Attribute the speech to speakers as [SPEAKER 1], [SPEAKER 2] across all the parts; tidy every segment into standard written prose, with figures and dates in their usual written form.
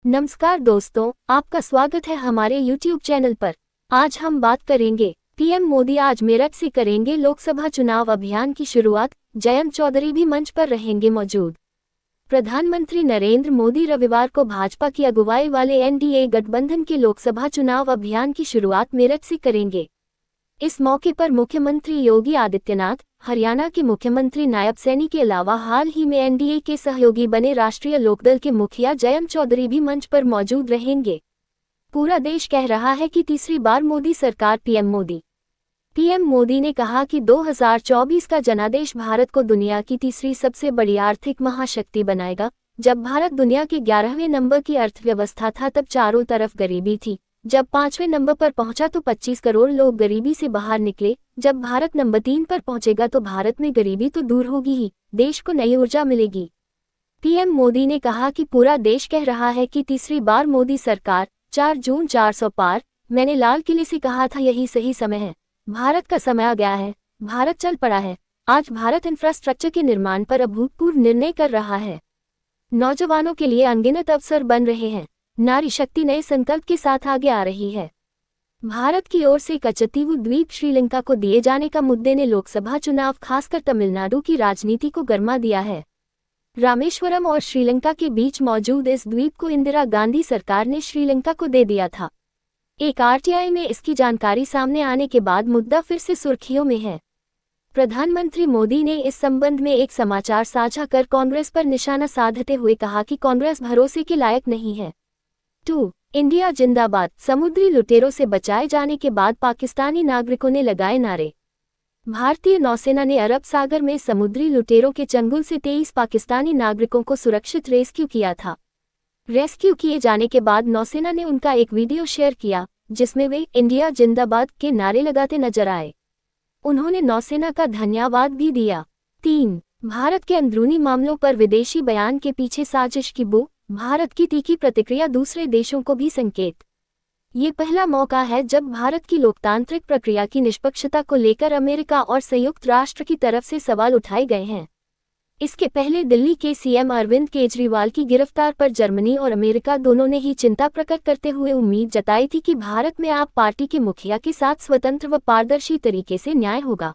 [SPEAKER 1] नमस्कार दोस्तों, आपका स्वागत है हमारे YouTube चैनल पर। आज हम बात करेंगे पीएम मोदी आज मेरठ से करेंगे लोकसभा चुनाव अभियान की शुरुआत। जयंत चौधरी भी मंच पर रहेंगे मौजूद। प्रधानमंत्री नरेंद्र मोदी रविवार को भाजपा की अगुवाई वाले एनडीए गठबंधन के लोकसभा चुनाव अभियान की शुरुआत मेरठ से करेंगे। इस मौके पर मुख्यमंत्री योगी आदित्यनाथ, हरियाणा के मुख्यमंत्री नायब सैनी के अलावा हाल ही में एनडीए के सहयोगी बने राष्ट्रीय लोकदल के मुखिया जयंत चौधरी भी मंच पर मौजूद रहेंगे। पूरा देश कह रहा है कि तीसरी बार मोदी सरकार पीएम मोदी ने कहा कि 2024 का जनादेश भारत को दुनिया की तीसरी सबसे बड़ी आर्थिक महाशक्ति बनाएगा। जब भारत दुनिया के 11वें नंबर की अर्थव्यवस्था था तब चारों तरफ गरीबी थी। जब 5वें नंबर पर पहुंचा तो 25 करोड़ लोग गरीबी से बाहर निकले। जब भारत नंबर 3 पर पहुंचेगा तो भारत में गरीबी तो दूर होगी ही, देश को नई ऊर्जा मिलेगी। पीएम मोदी ने कहा कि पूरा देश कह रहा है कि तीसरी बार मोदी सरकार। 4 जून 400 पार। मैंने लाल किले से कहा था यही सही समय है। भारत का समय आ गया है। भारत चल पड़ा है। आज भारत इंफ्रास्ट्रक्चर के निर्माण पर अभूतपूर्व निर्णय कर रहा है। नौजवानों के लिए अनगिनत अवसर बन रहे हैं। नारी शक्ति नए संकल्प के साथ आगे आ रही है। भारत की ओर से कचतीवु द्वीप श्रीलंका को दिए जाने का मुद्दे ने लोकसभा चुनाव खासकर तमिलनाडु की राजनीति को गरमा दिया है। रामेश्वरम और श्रीलंका के बीच मौजूद इस द्वीप को इंदिरा गांधी सरकार ने श्रीलंका को दे दिया था। एक आरटीआई में इसकी जानकारी सामने आने के बाद मुद्दा फिर से सुर्खियों में है। प्रधानमंत्री मोदी ने इस संबंध में एक समाचार साझा कर कांग्रेस पर निशाना साधते हुए कहा कि कांग्रेस भरोसे के लायक नहीं है। 2. इंडिया जिंदाबाद। समुद्री लुटेरों से बचाए जाने के बाद पाकिस्तानी नागरिकों ने लगाए नारे। भारतीय नौसेना ने अरब सागर में समुद्री लुटेरों के चंगुल से 23 पाकिस्तानी नागरिकों को सुरक्षित रेस्क्यू किया था। रेस्क्यू किए जाने के बाद नौसेना ने उनका एक वीडियो शेयर किया जिसमें वे इंडिया जिंदाबाद के नारे लगाते नजर आए। उन्होंने नौसेना का धन्यवाद भी दिया। 3. भारत के अंदरूनी मामलों पर विदेशी बयान के पीछे साजिश की बू। भारत की तीखी प्रतिक्रिया दूसरे देशों को भी संकेत। ये पहला मौका है जब भारत की लोकतांत्रिक प्रक्रिया की निष्पक्षता को लेकर अमेरिका और संयुक्त राष्ट्र की तरफ से सवाल उठाए गए हैं। इसके पहले दिल्ली के सीएम अरविंद केजरीवाल की गिरफ्तार पर जर्मनी और अमेरिका दोनों ने ही चिंता प्रकट करते हुए उम्मीद जताई थी कि भारत में आप पार्टी के मुखिया के साथ स्वतंत्र व पारदर्शी तरीके से न्याय होगा।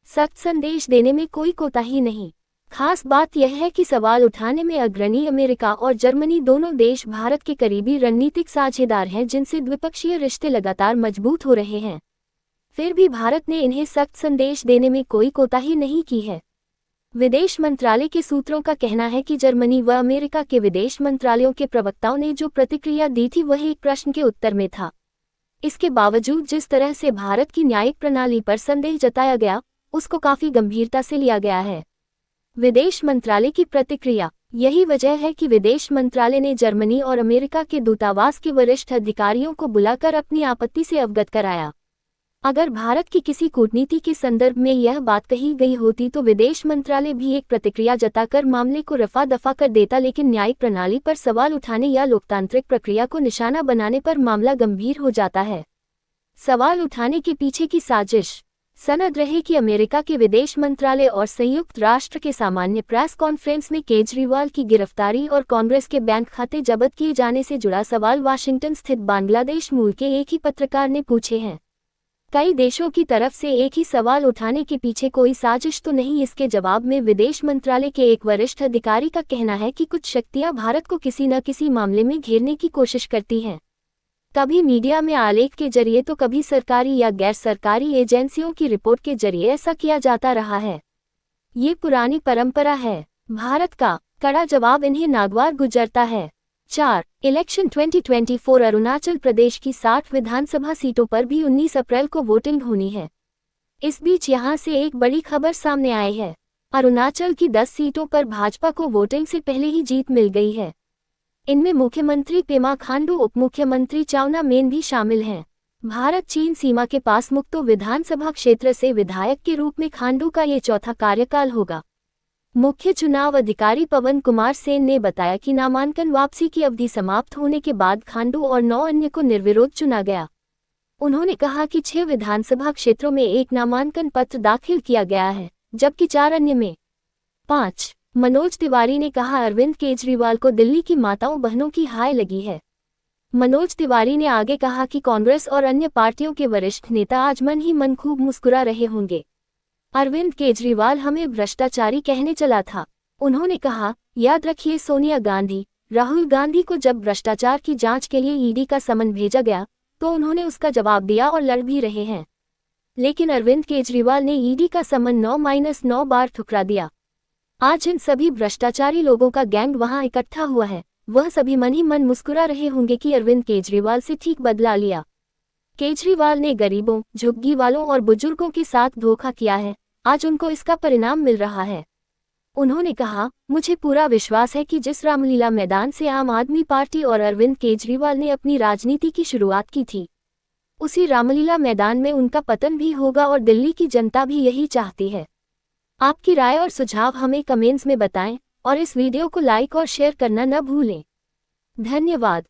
[SPEAKER 1] सख्त संदेश देने में कोई कोताही नहीं। खास बात यह है कि सवाल उठाने में अग्रणी अमेरिका और जर्मनी दोनों देश भारत के करीबी रणनीतिक साझेदार हैं जिनसे द्विपक्षीय रिश्ते लगातार मजबूत हो रहे हैं। फिर भी भारत ने इन्हें सख्त संदेश देने में कोई कोताही नहीं की है। विदेश मंत्रालय के सूत्रों का कहना है कि जर्मनी व अमेरिका के विदेश मंत्रालयों के प्रवक्ताओं ने जो प्रतिक्रिया दी थी वह एक प्रश्न के उत्तर में था। इसके बावजूद जिस तरह से भारत की न्यायिक प्रणाली पर संदेह जताया गया उसको काफी गंभीरता से लिया गया है। विदेश मंत्रालय की प्रतिक्रिया। यही वजह है कि विदेश मंत्रालय ने जर्मनी और अमेरिका के दूतावास के वरिष्ठ अधिकारियों को बुलाकर अपनी आपत्ति से अवगत कराया। अगर भारत की किसी कूटनीति के संदर्भ में यह बात कही गई होती तो विदेश मंत्रालय भी एक प्रतिक्रिया जताकर मामले को रफा दफा कर देता, लेकिन न्यायिक प्रणाली पर सवाल उठाने या लोकतांत्रिक प्रक्रिया को निशाना बनाने पर मामला गंभीर हो जाता है। सवाल उठाने के पीछे की साजिश। सनद रहे कि अमेरिका के विदेश मंत्रालय और संयुक्त राष्ट्र के सामान्य प्रेस कॉन्फ्रेंस में केजरीवाल की गिरफ्तारी और कांग्रेस के बैंक खाते जब्त किए जाने से जुड़ा सवाल वाशिंगटन स्थित बांग्लादेश मूल के एक ही पत्रकार ने पूछे हैं। कई देशों की तरफ से एक ही सवाल उठाने के पीछे कोई साजिश तो नहीं। इसके जवाब में विदेश मंत्रालय के एक वरिष्ठ अधिकारी का कहना है कि कुछ शक्तियां भारत को किसी न किसी मामले में घेरने की कोशिश करती हैं। कभी मीडिया में आलेख के जरिए तो कभी सरकारी या गैर सरकारी एजेंसियों की रिपोर्ट के जरिए ऐसा किया जाता रहा है। ये पुरानी परंपरा है। भारत का कड़ा जवाब इन्हें नागवार गुजरता है। 4. इलेक्शन 2024। अरुणाचल प्रदेश की 60 विधानसभा सीटों पर भी 19 अप्रैल को वोटिंग होनी है। इस बीच यहां से एक बड़ी खबर सामने आई है। अरुणाचल की 10 सीटों पर भाजपा को वोटिंग से पहले ही जीत मिल गई है। इनमें मुख्यमंत्री पेमा खांडू, उप मुख्यमंत्री चाउना मेन भी शामिल हैं। भारत चीन सीमा के पास मुक्तो विधानसभा क्षेत्र से विधायक के रूप में खांडू का ये चौथा कार्यकाल होगा। मुख्य चुनाव अधिकारी पवन कुमार सेन ने बताया कि नामांकन वापसी की अवधि समाप्त होने के बाद खांडू और 9 अन्य को निर्विरोध चुना गया। उन्होंने कहा कि 6 विधानसभा क्षेत्रों में एक नामांकन पत्र दाखिल किया गया है, जबकि 4 अन्य में 5 मनोज तिवारी ने कहा, अरविंद केजरीवाल को दिल्ली की माताओं बहनों की हाय लगी है। मनोज तिवारी ने आगे कहा कि कांग्रेस और अन्य पार्टियों के वरिष्ठ नेता आज मन ही मन खूब मुस्कुरा रहे होंगे। अरविंद केजरीवाल हमें भ्रष्टाचारी कहने चला था। उन्होंने कहा, याद रखिए, सोनिया गांधी, राहुल गांधी को जब भ्रष्टाचार की जांच के लिए ईडी का समन भेजा गया तो उन्होंने उसका जवाब दिया और लड़ भी रहे हैं। लेकिन अरविंद केजरीवाल ने ईडी का समन 9-9 बार ठुकरा दिया। आज इन सभी भ्रष्टाचारी लोगों का गैंग वहां इकट्ठा हुआ है। वह सभी मन ही मन मुस्कुरा रहे होंगे कि अरविंद केजरीवाल से ठीक बदला लिया। केजरीवाल ने गरीबों, झुग्गी वालों और बुजुर्गों के साथ धोखा किया है। आज उनको इसका परिणाम मिल रहा है। उन्होंने कहा, मुझे पूरा विश्वास है कि जिस रामलीला मैदान से आम आदमी पार्टी और अरविंद केजरीवाल ने अपनी राजनीति की शुरुआत की थी, उसी रामलीला मैदान में उनका पतन भी होगा और दिल्ली की जनता भी यही चाहती है। आपकी राय और सुझाव हमें कमेंट्स में बताएं और इस वीडियो को लाइक और शेयर करना न भूलें। धन्यवाद।